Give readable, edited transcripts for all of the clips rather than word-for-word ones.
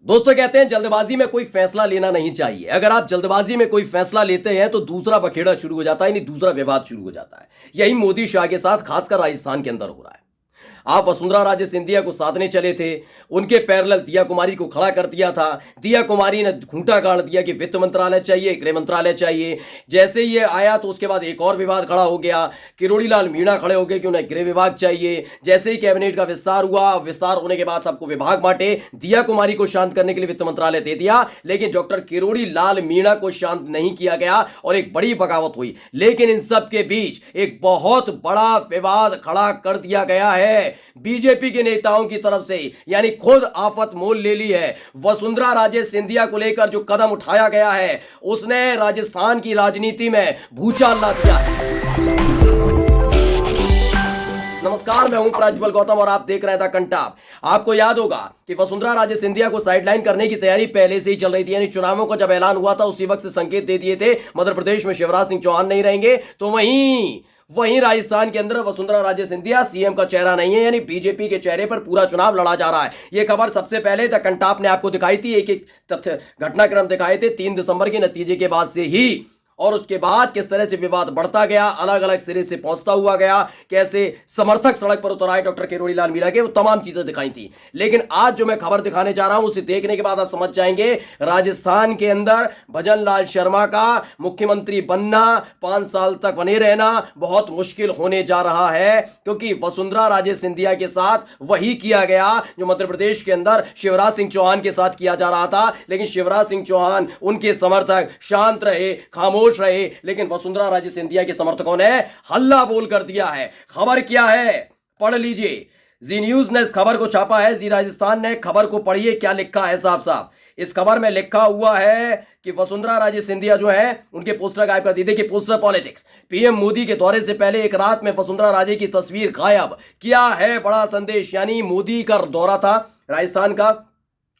दोस्तों कहते हैं जल्दबाजी में कोई फैसला लेना नहीं चाहिए। अगर आप जल्दबाजी में कोई फैसला लेते हैं तो दूसरा बखेड़ा शुरू हो जाता है, यानी दूसरा विवाद शुरू हो जाता है। यही मोदी शाह के साथ खासकर राजस्थान के अंदर हो रहा है। आप वसुंधरा राजे सिंधिया को साधने चले थे, उनके पैरेलल दिया कुमारी को खड़ा कर दिया था। दिया कुमारी ने घूंटा गाड़ दिया कि वित्त मंत्रालय चाहिए, गृह मंत्रालय चाहिए। जैसे ही ये आया तो उसके बाद एक और विवाद खड़ा हो गया। किरोड़ी लाल मीणा खड़े हो गए कि उन्हें गृह विभाग चाहिए। जैसे ही कैबिनेट का विस्तार हुआ, विस्तार होने के बाद सबको विभाग बांटे, दिया कुमारी को शांत करने के लिए वित्त मंत्रालय दे दिया, लेकिन डॉक्टर किरोड़ी लाल मीणा को शांत नहीं किया गया और एक बड़ी बगावत हुई। लेकिन इन सब के बीच एक बहुत बड़ा विवाद खड़ा कर दिया गया है बीजेपी के नेताओं की तरफ से, यानी खुद आफत मोल ले ली है। वसुंधरा राजे सिंधिया को लेकर जो कदम उठाया गया है उसने राजस्थान की राजनीति में भूचाल ला दिया है। नमस्कार, मैं हूं प्रज्वल गौतम और आप देख रहे थे कंटाप। आपको याद होगा कि वसुंधरा राजे सिंधिया को साइडलाइन करने की तैयारी पहले से ही चल रही थी, यानी चुनावों का जब ऐलान हुआ था उसी वक्त से संकेत दे दिए थे मध्य प्रदेश में शिवराज सिंह चौहान नहीं रहेंगे, तो वहीं राजस्थान के अंदर वसुंधरा राजे सिंधिया सीएम का चेहरा नहीं है, यानी बीजेपी के चेहरे पर पूरा चुनाव लड़ा जा रहा है। यह खबर सबसे पहले द कंटाप ने आपको दिखाई थी, एक एक तथ्य घटनाक्रम दिखाए थे 3 दिसंबर के नतीजे के बाद से ही, और उसके बाद किस तरह से विवाद बढ़ता गया, अलग अलग सिरे से पहुंचता हुआ गया, कैसे समर्थक सड़क पर उतर आए डॉक्टर किरोड़ी लाल मीणा के, वो तमाम चीजें दिखाई थी। लेकिन आज जो मैं खबर दिखाने जा रहा हूं उसे देखने के बाद आप समझ जाएंगे राजस्थान के अंदर भजन लाल शर्मा का मुख्यमंत्री बनना, 5 साल तक बने रहना बहुत मुश्किल होने जा रहा है, क्योंकि वसुंधरा राजे सिंधिया के साथ वही किया गया जो मध्य प्रदेश के अंदर शिवराज सिंह चौहान के साथ किया जा रहा था। लेकिन शिवराज सिंह चौहान, उनके समर्थक शांत रहे, खामोश रहे, लेकिन वसुंधरा राजे सिंधिया के समर्थकों ने हल्ला बोल कर दिया है। खबर क्या है पढ़ लीजिए, जी न्यूज ने इस खबर को छापा है, जी राजस्थान ने खबर को पढ़िए क्या लिखा है। साफ साफ इस खबर में लिखा हुआ है कि वसुंधरा राजे सिंधिया जो है उनके पोस्टर गायब कर दिए। देखिए पोस्टर पॉलिटिक्स, पीएम मोदी के दौरे से पहले एक रात में वसुंधरा राजे की तस्वीर गायब। क्या है बड़ा संदेश, यानी मोदी का दौरा था राजस्थान का,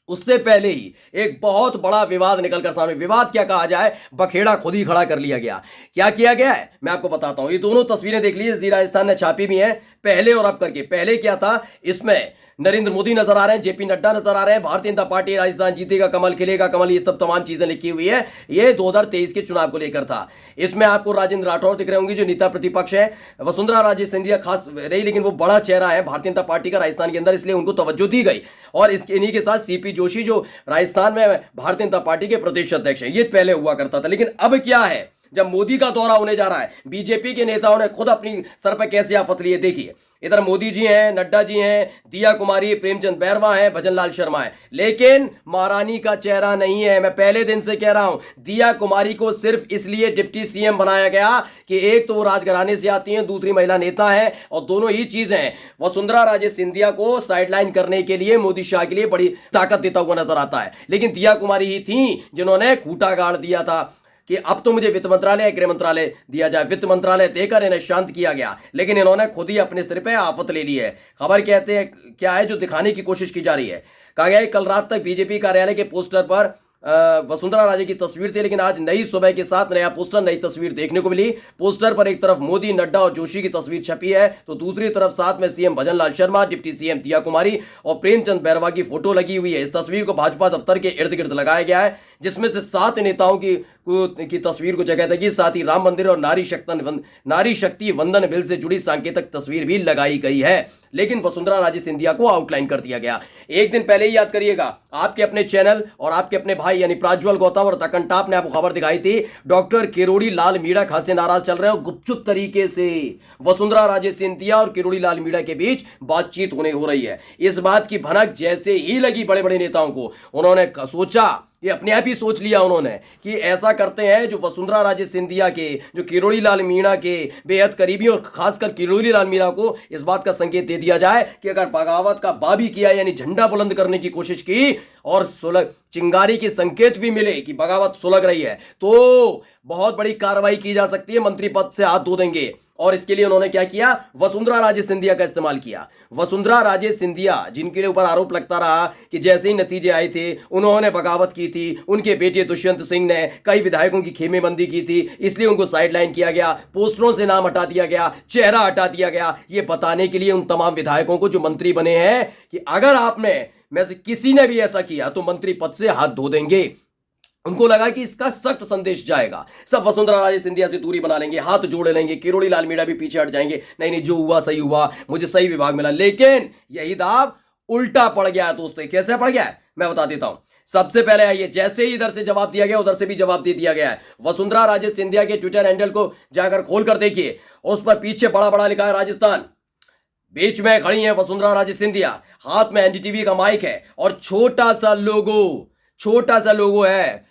उससे पहले ही एक बहुत बड़ा विवाद निकलकर सामने। विवाद क्या कहा जाए, बखेड़ा खुद ही खड़ा कर लिया गया। क्या किया गया है मैं आपको बताता हूं। ये दोनों तस्वीरें देख लीजिए, जी राजस्थान ने छापी भी हैं, पहले और अब करके। पहले क्या था, इसमें नरेंद्र मोदी नजर आ रहे हैं, जेपी नड्डा नजर आ रहे हैं, भारतीय जनता पार्टी राजस्थान जीतेगा, कमल खिलेगा कमल, ये सब तमाम चीजें लिखी हुई है। ये 2023 के चुनाव को लेकर था। इसमें आपको राजेंद्र राठौर दिख रहे होंगे जो नेता प्रतिपक्ष है। वसुंधरा राजे सिंधिया खास रही, लेकिन वो बड़ा चेहरा है भारतीय जनता पार्टी का राजस्थान के अंदर, इसलिए उनको तवज्जो दी गई। और इसके इन्हीं के साथ सीपी जोशी जो राजस्थान में भारतीय जनता पार्टी के प्रदेश अध्यक्ष है, ये पहले हुआ करता था। लेकिन अब क्या है, जब मोदी का दौरा होने जा रहा है, बीजेपी के नेताओं ने खुद अपनी सर पर कैसे आफत ली है। देखिए इधर मोदी जी हैं, नड्डा जी हैं, दिया कुमारी, प्रेमचंद बैरवा हैं, भजन लाल शर्मा है, लेकिन महारानी का चेहरा नहीं है। मैं पहले दिन से कह रहा हूं, दिया कुमारी को सिर्फ इसलिए डिप्टी सीएम बनाया गया कि एक तो वो राजघराने से आती हैं, दूसरी महिला नेता है, और दोनों ही चीजें वसुंधरा राजे सिंधिया को साइडलाइन करने के लिए मोदी शाह के लिए बड़ी ताकत देता हुआ नजर आता है। लेकिन दिया कुमारी ही थी जिन्होंने खूंटा गाड़ दिया था कि अब तो मुझे वित्त मंत्रालय, गृह मंत्रालय दिया जाए। वित्त मंत्रालय देकर इन्हें शांत किया गया, लेकिन इन्होंने खुद ही अपने सिर पे आफत ले ली है। खबर कहते हैं क्या है जो दिखाने की कोशिश की जा रही है। कहा गया है कल रात तक बीजेपी कार्यालय के पोस्टर पर वसुंधरा राजे की तस्वीर थी, लेकिन आज नई सुबह के साथ नया पोस्टर, नई तस्वीर देखने को मिली। पोस्टर पर एक तरफ मोदी, नड्डा और जोशी की तस्वीर छपी है, तो दूसरी तरफ साथ में सीएम भजन लाल शर्मा, डिप्टी सीएम दिया कुमारी और प्रेमचंद बैरवा की फोटो लगी हुई है। इस तस्वीर को भाजपा दफ्तर के इर्द गिर्द लगाया गया है, जिसमें से 7 नेताओं की तस्वीर को जगह देगी। साथ ही राम मंदिर और नारी शक्ति वंदन बिल से जुड़ी सांकेतिक तस्वीर भी लगाई गई है। लेकिन वसुंधरा राजे सिंधिया को आउटलाइन कर दिया गया। एक दिन पहले ही याद करिएगा, आपके अपने चैनल और आपके अपने भाई यानी प्रज्वल गौतम और द कंटाप ने आपको खबर दिखाई थी, डॉक्टर किरोड़ी लाल मीणा खासे नाराज चल रहे हैं। गुपचुप तरीके से वसुंधरा राजे सिंधिया और किरोड़ी लाल मीणा के बीच बातचीत हो रही है। इस बात की भनक जैसे ही लगी बड़े बड़े नेताओं को, उन्होंने सोचा, ये अपने आप ही सोच लिया उन्होंने कि ऐसा करते हैं जो वसुंधरा राजे सिंधिया के, जो किरोड़ी लाल मीणा के बेहद करीबी और खासकर किरोड़ी लाल मीणा को इस बात का संकेत दे दिया जाए कि अगर बगावत का बाबी किया, यानी झंडा बुलंद करने की कोशिश की और सुलग चिंगारी के संकेत भी मिले कि बगावत सुलग रही है, तो बहुत बड़ी कार्रवाई की जा सकती है, मंत्री पद से हाथ धो देंगे। और इसके लिए उन्होंने क्या किया, वसुंधरा राजे सिंधिया का इस्तेमाल किया। वसुंधरा राजे सिंधिया जिनके ऊपर आरोप लगता रहा कि जैसे ही नतीजे आए थे उन्होंने बगावत की थी, उनके बेटे दुष्यंत सिंह ने कई विधायकों की खेमेबंदी की थी, इसलिए उनको साइडलाइन किया गया, पोस्टरों से नाम हटा दिया गया, चेहरा हटा दिया गया, ये बताने के लिए उन तमाम विधायकों को जो मंत्री बने हैं कि अगर आपने में से किसी ने भी ऐसा किया तो मंत्री पद से हाथ धो देंगे। उनको लगा कि इसका सख्त संदेश जाएगा, सब वसुंधरा राजे सिंधिया से दूरी बना लेंगे, हाथ जोड़ लेंगे, किरोड़ी लाल मीणा भी पीछे हट जाएंगे, नहीं नहीं जो हुआ सही हुआ, मुझे सही विभाग मिला। लेकिन यही दाव उल्टा पड़ गया दोस्तों। कैसे पड़ गया है मैं बता देता हूं। सबसे पहले आइए, जैसे ही इधर से जवाब दिया गया उधर से भी जवाब दे दिया गया है। वसुंधरा राजे सिंधिया के ट्विटर हैंडल को जाकर खोलकर देखिए, उस पर पीछे बड़ा बड़ा लिखा है राजस्थान, बीच में खड़ी है वसुंधरा राजे सिंधिया, हाथ में एनडीटीवी का माइक है और छोटा सा लोगो है,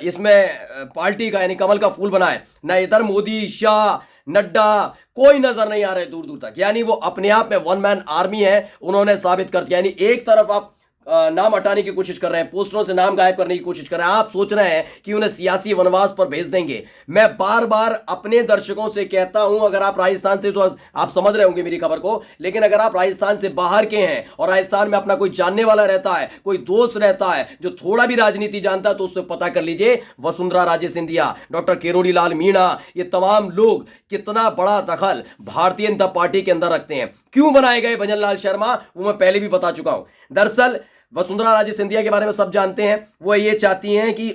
इसमें पार्टी का यानी कमल का फूल बना है। ना इधर मोदी, शाह, नड्डा कोई नजर नहीं आ रहे दूर दूर तक, यानी वो अपने आप में वन मैन आर्मी है, उन्होंने साबित कर दिया। यानी एक तरफ आप नाम हटाने की कोशिश कर रहे हैं, पोस्टरों से नाम गायब करने की कोशिश कर रहे हैं, आप सोच रहे हैं कि उन्हें सियासी वनवास पर भेज देंगे। मैं बार बार अपने दर्शकों से कहता हूं, अगर आप राजस्थान से, तो आप समझ रहे होंगे मेरी खबर को, लेकिन अगर आप राजस्थान से बाहर के हैं और राजस्थान में अपना कोई जानने वाला रहता है, कोई दोस्त रहता है जो थोड़ा भी राजनीति जानता है, तो उससे पता कर लीजिए वसुंधरा राजे सिंधिया, डॉक्टर किरोड़ी लाल मीणा, ये तमाम लोग कितना बड़ा दखल भारतीय जनता पार्टी के अंदर रखते हैं। क्यों बनाए गए भजन लाल शर्मा, वो मैं पहले भी बता चुका हूं। दरअसल वसुंधरा राजे सिंधिया के बारे में सब जानते हैं, वो ये चाहती हैं कि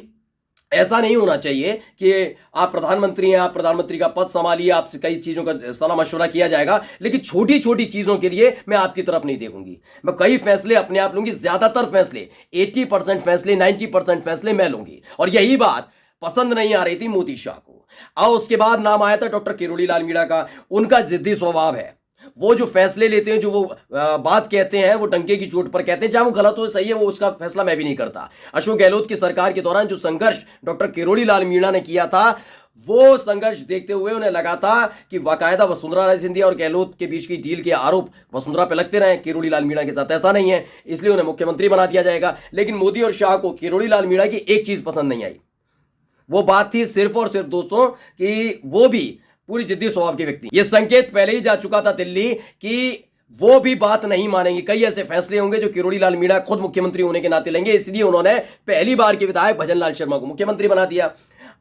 ऐसा नहीं होना चाहिए कि आप प्रधानमंत्री हैं, आप प्रधानमंत्री का पद संभालिए, आपसे कई चीजों का सलाह मशवरा किया जाएगा, लेकिन छोटी छोटी चीजों के लिए मैं आपकी तरफ नहीं देखूंगी। मैं कई फैसले अपने आप लूंगी, ज्यादातर फैसले 80% फैसले, 90% फैसले मैं लूंगी। और यही बात पसंद नहीं आ रही थी मोदी शाह को। और उसके बाद नाम आया था डॉक्टर किरोड़ी लाल मीणा का। उनका जिद्दी स्वभाव है, वो जो फैसले लेते हैं, जो वो बात कहते हैं, वो डंके की चोट पर कहते हैं, चाहे वो गलत हो सही है, वो उसका फैसला मैं भी नहीं करता। अशोक गहलोत की सरकार के दौरान जो संघर्ष डॉक्टर किरोड़ी लाल मीणा ने किया था, वो संघर्ष देखते हुए उन्हें लगा था कि बाकायदा वसुंधरा राजे सिंधिया और गहलोत के बीच की डील के आरोप वसुंधरा पे लगते रहे, किरोड़ी लाल मीणा के साथ ऐसा नहीं है, इसलिए उन्हें मुख्यमंत्री बना दिया जाएगा। लेकिन मोदी और शाह को किरोड़ी लाल मीणा की एक चीज पसंद नहीं आई, वो बात थी सिर्फ और सिर्फ दोस्तों कि वो भी पूरी जिद्दी स्वभाव के व्यक्ति। ये संकेत पहले ही जा चुका था दिल्ली कि वो भी बात नहीं मानेंगे, कई ऐसे फैसले होंगे जो किरोड़ी लाल मीणा खुद मुख्यमंत्री होने के नाते लेंगे, इसलिए उन्होंने पहली बार के विधायक भजन लाल शर्मा को मुख्यमंत्री बना दिया।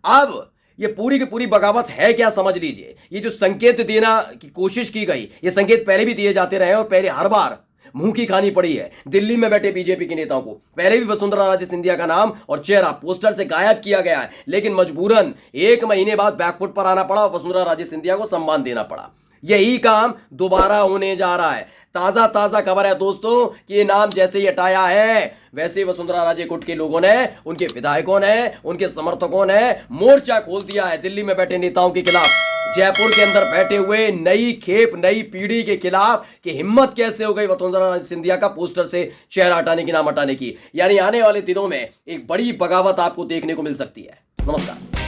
अब ये पूरी की पूरी बगावत है क्या, समझ लीजिए। ये जो संकेत देना की कोशिश की गई, ये संकेत पहले भी दिए जाते रहे और पहले हर बार मुंह की खानी पड़ी है दिल्ली में बैठे बीजेपी के नेताओं को। पहले भी वसुंधरा राजे सिंधिया का नाम और चेहरा पोस्टर से गायब किया गया है, लेकिन मजबूरन 1 महीने बाद बैकफुट पर आना पड़ा, वसुंधरा राजे सिंधिया को सम्मान देना पड़ा। यही काम दोबारा होने जा रहा है। ताजा खबर है दोस्तों कि ये नाम जैसे ही हटाया है, वैसे ही वसुंधरा राजे गुट के लोगों ने, उनके विधायकों ने, उनके समर्थकों ने मोर्चा खोल दिया है दिल्ली में बैठे नेताओं के खिलाफ, जयपुर के अंदर बैठे हुए नई खेप नई पीढ़ी के खिलाफ। कि हिम्मत कैसे हो गई वसुंधरा राजे सिंधिया का पोस्टर से चेहरा हटाने की, नाम हटाने की। यानी आने वाले दिनों में एक बड़ी बगावत आपको देखने को मिल सकती है। नमस्कार।